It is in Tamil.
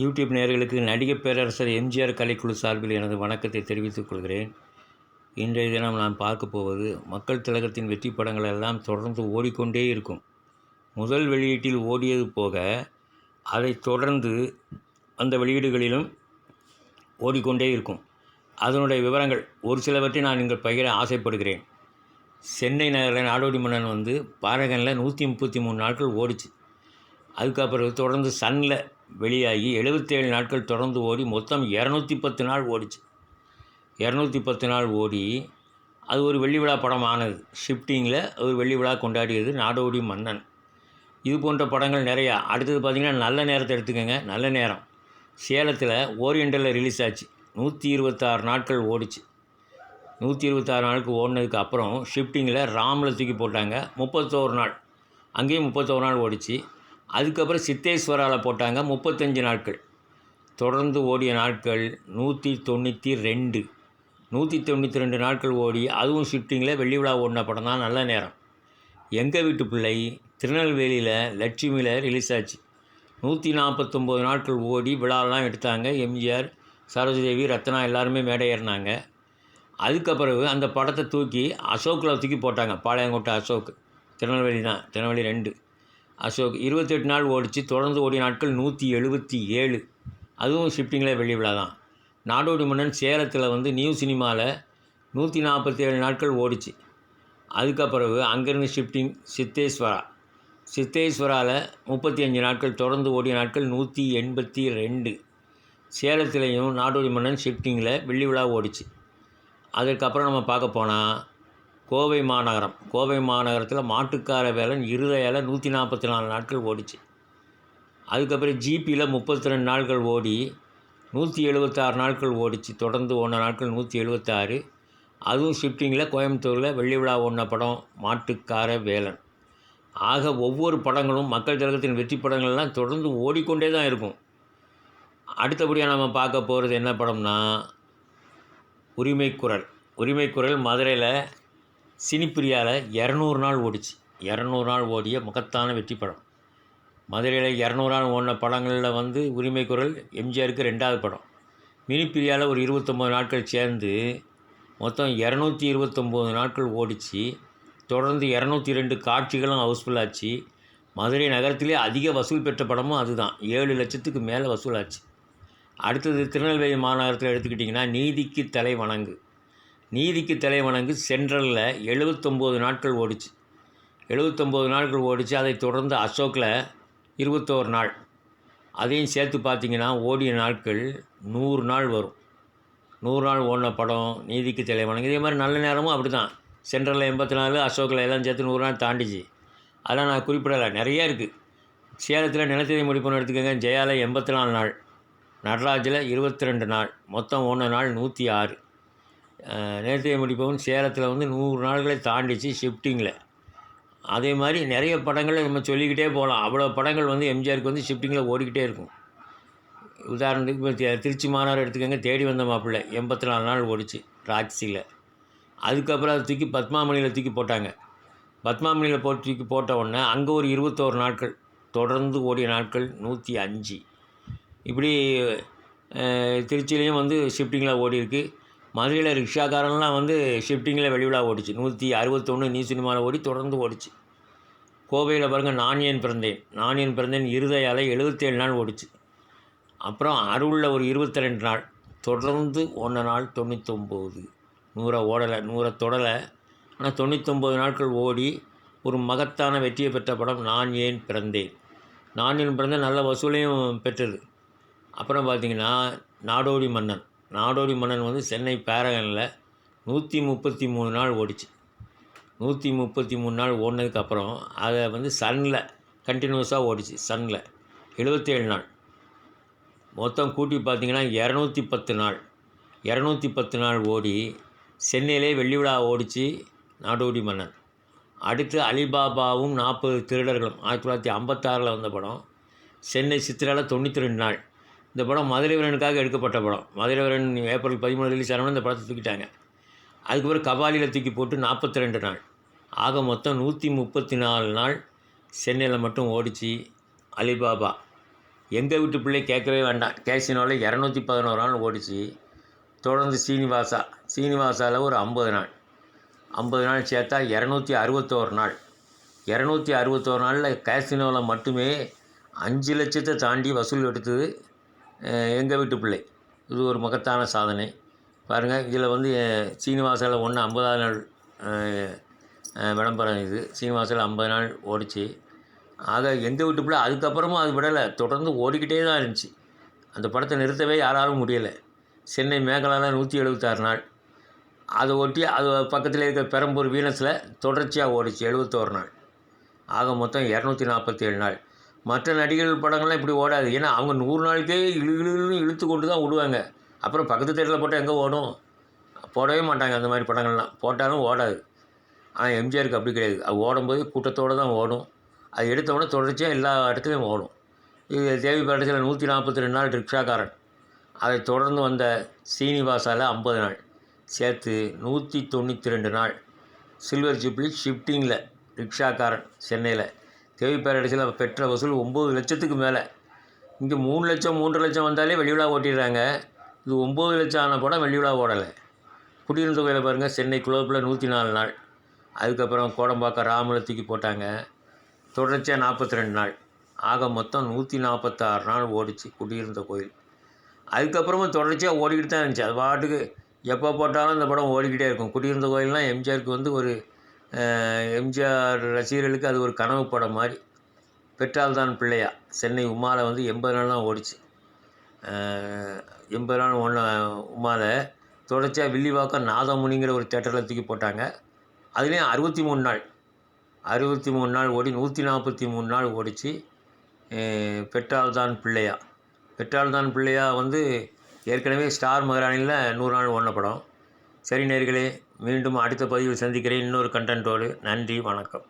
யூடியூப் நேயர்களுக்கு நடிகர் பேரரசர் எம்ஜிஆர் கலைக்குழு சார்பில் எனது வணக்கத்தை தெரிவித்துக் கொள்கிறேன். இன்றைய தினம் நான் பார்க்க போவது மக்கள் திலகத்தின் வெற்றி படங்கள் எல்லாம் தொடர்ந்து ஓடிக்கொண்டே இருக்கும். முதல் வெளியீட்டில் ஓடியது போக அதைத் தொடர்ந்து அந்த வெளியீடுகளிலும் ஓடிக்கொண்டே இருக்கும். அதனுடைய விவரங்கள் ஒரு சிலவற்றை நான் இங்கே பகிர ஆசைப்படுகிறேன். சென்னை நகரில் நாடோடி மன்னன் பாரகனில் 133 நாட்கள் ஓடிச்சு. அதுக்கப்புறம் தொடர்ந்து சன்னில் வெளியாகி 77 நாட்கள் தொடர்ந்து ஓடி மொத்தம் 210 நாள் ஓடிச்சு. 210 நாள் ஓடி அது ஒரு வெள்ளி விழா படம் ஆனது. ஷிஃப்டிங்கில் ஒரு வெள்ளி விழா கொண்டாடியது நாடோடி மன்னன். இது போன்ற படங்கள் நிறையா. அடுத்தது பார்த்திங்கன்னா நல்ல நேரத்தை எடுத்துக்கோங்க. நல்ல நேரம் சேலத்தில் ஓரியண்டலில் ரிலீஸ் ஆச்சு. 126 நாட்கள் ஓடிச்சு. 126 நாளுக்கு ஓடினதுக்கு அப்புறம் ஷிஃப்டிங்கில் ராமில் தூக்கி போட்டாங்க. 31 நாள், அங்கேயும் 31 நாள் ஓடிச்சு. அதுக்கப்புறம் சித்தேஸ்வராவில் போட்டாங்க. 35 நாட்கள் தொடர்ந்து ஓடிய நாட்கள் 192. 192 நாட்கள் ஓடி அதுவும் ஷிஃப்டிங்கில் வெள்ளி விழா ஓடின படம் தான் நல்ல நேரம். எங்கள் வீட்டு பிள்ளை திருநெல்வேலியில் லட்சுமியில் ரிலீஸ் ஆச்சு. 149 நாட்கள் ஓடி விழாலாம் எடுத்தாங்க. எம்ஜிஆர், சரோஜதேவி, ரத்னா எல்லாருமே மேடை ஏறினாங்க. அதுக்கப்புறம் அந்த படத்தை தூக்கி அசோக்கில் தூக்கி போட்டாங்க. பாளையங்கோட்டை அசோக், திருநெல்வேலி தான், திருநெல்வேலி 2 அசோக் 28 நாள் ஓடிச்சு. தொடர்ந்து ஓடிய நாட்கள் 177. அதுவும் ஷிஃப்டிங்கில் வெள்ளி விழா தான். நாடோடி மன்னன் சேலத்தில் நியூ சினிமாவில் 147 நாட்கள் ஓடிச்சு. அதுக்கப்புறம் அங்கேருந்து ஷிஃப்டிங் சித்தேஸ்வராவில் 35 நாட்கள் தொடர்ந்து ஓடிய நாட்கள் 182. சேலத்திலையும் நாடோடி மன்னன் ஷிஃப்டிங்கில் வெள்ளி விழா ஓடிச்சு. அதற்கப்புறம் நம்ம பார்க்க போனால் கோவை மாநகரத்தில் மாட்டுக்கார வேலன் இருதயால் 144 நாட்கள் ஓடிச்சு. அதுக்கப்புறம் ஜிபியில் 32 நாட்கள் ஓடி 176 நாட்கள் ஓடிச்சு. தொடர்ந்து ஓடின நாட்கள் 176. அதுவும் ஷிஃப்டிங்கில் கோயம்புத்தூரில் வெள்ளி விழா ஓடின படம் மாட்டுக்கார வேலன். ஆக ஒவ்வொரு படங்களும் மக்கள் திலகத்தின் வெற்றி படங்கள்லாம் தொடர்ந்து ஓடிக்கொண்டே தான் இருக்கும். அடுத்தபடியாக நம்ம பார்க்க போகிறது என்ன படம்னா உரிமைக்குரல் மதுரையில் சினிப்பிரியாவில் 200 நாள் ஓடிச்சு. 200 நாள் ஓடிய மகத்தான வெற்றி படம். மதுரையில் 200 நாள் ஓடின படங்களில் உரிமைக்குரல் எம்ஜிஆருக்கு 2வது படம். மினிப்பிரியாவில் ஒரு 29 நாட்கள் சேர்ந்து மொத்தம் 229 நாட்கள் ஓடிச்சு. தொடர்ந்து 202 காட்சிகளும் ஹவுஸ்ஃபுல்லாச்சு. மதுரை நகரத்திலே அதிக வசூல் பெற்ற படமும் அதுதான். 7 லட்சத்துக்கு மேலே வசூலாச்சு. அடுத்தது திருநெல்வேலி மாநகரத்தில் எடுத்துக்கிட்டிங்கன்னா நீதிக்கு தலை வணங்கு சென்ட்ரலில் 79 நாட்கள் ஓடிச்சு. 79 நாட்கள் ஓடிச்சு. அதை தொடர்ந்து அசோக்கில் 21 நாள். அதையும் சேர்த்து பார்த்திங்கன்னா ஓடிய நாட்கள் 100 நாள் வரும். 100 நாள் ஓடின படம் நீதிக்கு தலை வணங்கு. இதே மாதிரி நல்ல நேரமும் அப்படி தான். சென்ட்ரலில் 84, அசோக்கில் எல்லாம் சேர்த்து 100 நாள் தாண்டிச்சு. அதெல்லாம் நான் குறிப்பிடலை, நிறையா இருக்குது. சேலத்தில் நிலத்தடி முடிப்புன்னு எடுத்துக்கோங்க. ஜெயாவில் 84 நாள், நடராஜில் 22 நாள், மொத்தம் ஓடின நாள் 106. நேர்த்தியை முடிப்பவன் சேலத்தில் 100 நாள்களை தாண்டிச்சு ஷிஃப்டிங்கில். அதே மாதிரி நிறைய படங்களை நம்ம சொல்லிக்கிட்டே போகலாம். அவ்வளோ படங்கள் எம்ஜிஆருக்கு ஷிஃப்டிங்கில் ஓடிக்கிட்டே இருக்கும். உதாரணத்துக்கு இப்போ திருச்சி மாநகரம் எடுத்துக்கோங்க. தேடி வந்த மாப்பிள்ளை 84 நாள் ஓடிச்சு ராக்ஸியில். அதுக்கப்புறம் அதை தூக்கி பத்மாமணியில் தூக்கி போட்டாங்க. பத்மாமணியில் தூக்கி போட்ட உடனே அங்கே ஒரு 21 நாட்கள் தொடர்ந்து ஓடிய நாட்கள் 105. இப்படி திருச்சியிலையும் ஷிஃப்டிங்கில் ஓடிருக்கு. மதுரையில் ரிக்ஷாக்காரன்லாம் ஷிஃப்டிங்கில் வெளி விழா ஓடிச்சு. 161 நியூ சினிமாவில் ஓடி தொடர்ந்து ஓடிச்சு. கோவையில் பாருங்கள் நான் ஏன் பிறந்தேன் இருதயால் 77 நாள் ஓடிச்சு. அப்புறம் அருளில் ஒரு 22 நாள் தொடர்ந்து ஓடின நாள் 99. 100 ஓடலை, 100 தொடலை. ஆனால் 99 நாட்கள் ஓடி ஒரு மகத்தான வெற்றியை பெற்ற படம் நான் ஏன் பிறந்தேன் நல்ல வசூலையும் பெற்றது. அப்புறம் பார்த்திங்கன்னா நாடோடி மன்னன் சென்னை பாரகனில் 133 நாள் ஓடிச்சு. 133 நாள் ஓடினதுக்கப்புறம் அதை சன்னில் கண்டினியூஸாக ஓடிச்சு. சன்னில் 77 நாள், மொத்தம் கூட்டி பார்த்திங்கன்னா 210 நாள். 210 நாள் ஓடி சென்னையிலே வெள்ளி விழா ஓடிச்சு நாடோடி மன்னன். அடுத்து அலிபாபாவும் 40 திருடர்களும் 1956 வந்த படம். சென்னை சித்திராவில் 92 நாள். இந்த படம் மதுரை வீரனுக்காக எடுக்கப்பட்ட படம். மதுரை வீரன் ஏப்ரல் 13 ரிலீஸ் ஆனவொடனே இந்த படத்தை தூக்கிட்டாங்க. அதுக்கப்புறம் கபாலியில் தூக்கி போட்டு 42 நாள். ஆக மொத்தம் 134 நாள் சென்னையில் மட்டும் ஓடிச்சு அலிபாபா. எங்கள் வீட்டு பிள்ளை கேட்கவே வேண்டாம், கேசினோவில் 211 நாள் ஓடிச்சு. தொடர்ந்து சீனிவாசாவில் ஒரு 50 நாள் சேர்த்தா 261 நாள். 261 நாளில் கேசினோவில் மட்டுமே 5 லட்சத்தை தாண்டி வசூல் எடுத்தது எங்கள் வீட்டு பிள்ளை. இது ஒரு மகத்தான சாதனை பாருங்கள். இதில் வந்து சீனிவாசாவில் 50ஆவது நாள் விளம்பரம். இது சீனிவாசாவில் 50 நாள் ஓடிச்சு. ஆக எங்கள் வீட்டு பிள்ளை அதுக்கப்புறமும் அது விடலை, தொடர்ந்து ஓடிக்கிட்டே தான் இருந்துச்சு. அந்த படத்தை நிறுத்தவே யாராலும் முடியலை. சென்னை மேகலாவில் 176 நாள். அதை ஒட்டி அது பக்கத்தில் இருக்கிற பெரம்பூர் வீனஸில் தொடர்ச்சியாக ஓடிச்சு 71 நாள். ஆக மொத்தம் 247 நாள். மற்ற நடிகர்கள் படங்கள்லாம் இப்படி ஓடாது. ஏன்னா அவங்க 100 நாளுக்கே இழுத்து கொண்டு தான் விடுவாங்க. அப்புறம் பக்கத்து தேட்டரில் போட்டால் எங்கே ஓடும்? போடவே மாட்டாங்க அந்த மாதிரி படங்கள்லாம். போட்டாலும் ஓடாது. ஆனால் எம்ஜிஆருக்கு அப்படி கிடையாது. அது ஓடும்போது கூட்டத்தோடு தான் ஓடும். அது எடுத்தவுடனே தொடர்ச்சியாக எல்லா இடத்துலையும் ஓடும். இது தேவி படத்தில் 142 நாள் ரிக்ஷாக்காரன். அதை தொடர்ந்து வந்த சீனிவாசாவில் 50 நாள் சேர்த்து 192 நாள். சில்வர் ஜூப்ளி ஷிஃப்டிங்கில் ரிக்ஷாக்காரன் சென்னையில் தேவி பேரரசில் பெற்ற வசூல் 9 லட்சத்துக்கு மேலே. இங்கே 3 லட்சம் 3.5 லட்சம் வந்தாலே வெளிவிழா ஓட்டிடுறாங்க. இது 9 லட்சம் ஆன படம் வெளிவிழா ஓடலை. குடியிருந்த கோயிலை பாருங்கள், சென்னை குளோப்பில் 104 நாள். அதுக்கப்புறம் கோடம்பாக்கம் ராமலை தூக்கி போட்டாங்க. தொடர்ச்சியாக 42 நாள். ஆக மொத்தம் 146 நாள் ஓடிச்சு குடியிருந்த கோயில். அதுக்கப்புறமும் தொடர்ச்சியாக ஓடிக்கிட்டு தான் இருந்துச்சு. அது பாட்டுக்கு எப்போ போட்டாலும் இந்த படம் ஓடிக்கிட்டே இருக்கும். குடியிருந்த கோயில்னால் எம்ஜிஆருக்கு வந்து ஒரு எம்ஜிஆர் ரசிகர்களுக்கு அது ஒரு கனவு படம் மாதிரி. பெற்றால்தான் பிள்ளையா சென்னை உமாவில் வந்து 80 நாள் தான் ஓடிச்சு. 80 நாள் உமாவில் தொடர்ச்சியாக வில்லிவாக்கம் நாதமுனிங்கிற ஒரு தேட்டரில் தூக்கி போட்டாங்க. அதுலேயும் 63 நாள் ஓடி 143 நாள் ஓடிச்சு. பெற்றால்தான் பிள்ளையா வந்து ஏற்கனவே ஸ்டார் மகாராணியில் 100 நாள் ஓடின படம். சரி நேயர்களே, மீண்டும் அடுத்த பதிவில் சந்திக்கிறேன் இன்னொரு கண்டென்ட்டோடு. நன்றி, வணக்கம்.